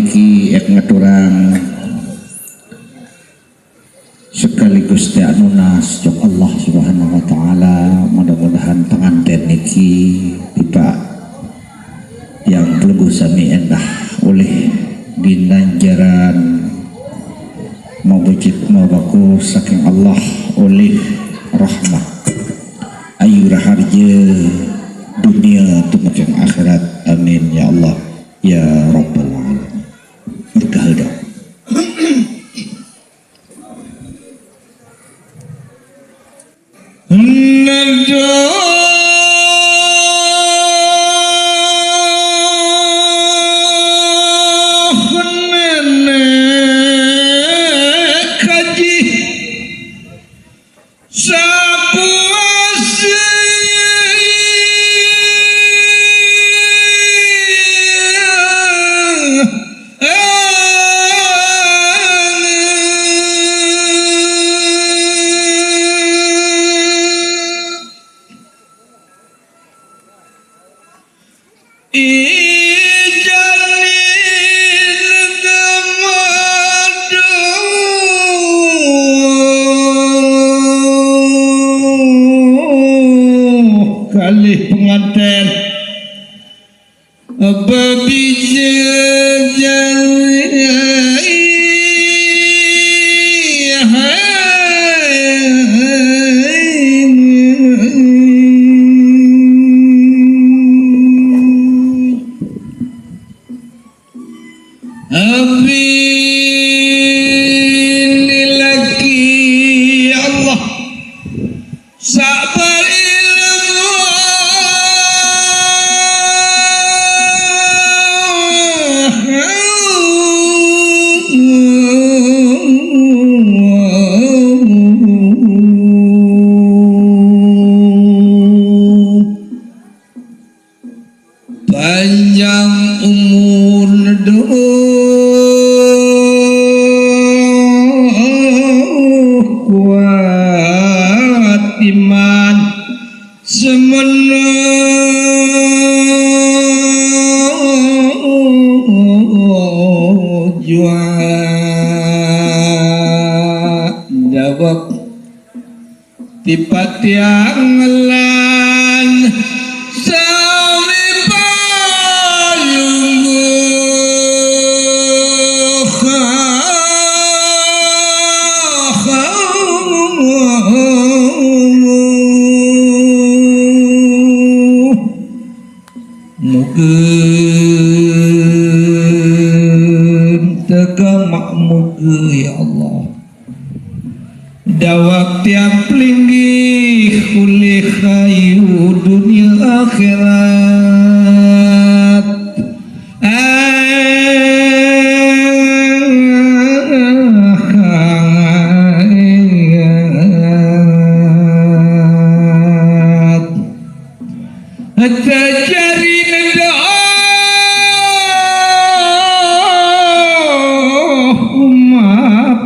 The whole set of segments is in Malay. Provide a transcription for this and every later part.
paniki ek ngaturang sekaligus teh anunas cok Allah Subhanahu wa taala, mudah-mudahan pengantin niki tiba yang pelegu sami endah oleh ginanjaran mau bujit mau bagus saking Allah oleh rahmat ayu raharja dunia tumajang akhirat, amin ya Allah ya rabbal alamin. Berkah dong. Kalih pengantin panjang umur kuat iman dawak tipat yang lan mungkin teka makmuke ya Allah dawak tiap linggih kulih kayu dunia akhirat terjadi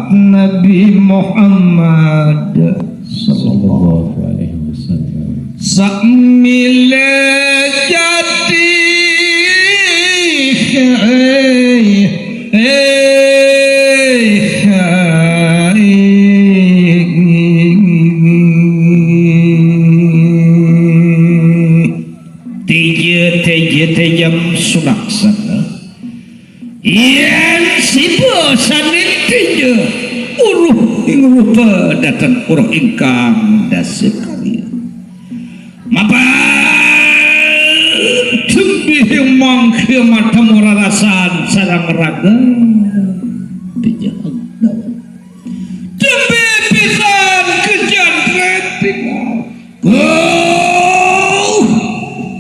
Nabi Muhammad sallallahu alaihi wasallam sakmila jadi tiga sunak sana yang si bosan intinya uruh rupa datang uruh ingkang dasekali mapa tembih mangke mata murarasan sarang raga tiga tembih pisan kejantret tinggal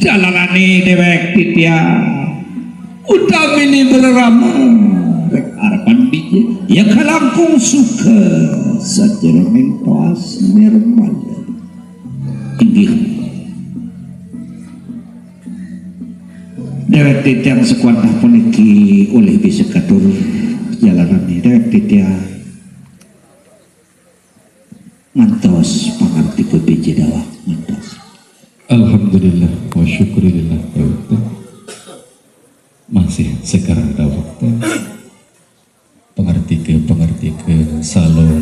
jalalani dewek titiang utamini berama rek harapan biji ya kalangkung suka saja mentos nirmal inggih dewek titiang sekuatah puniki oleh bisa katur jalalani dewek titiang mantos pangarti ke biji dawah mantos. Alhamdulillah wa syukurillah masih sekarang ada waktu salo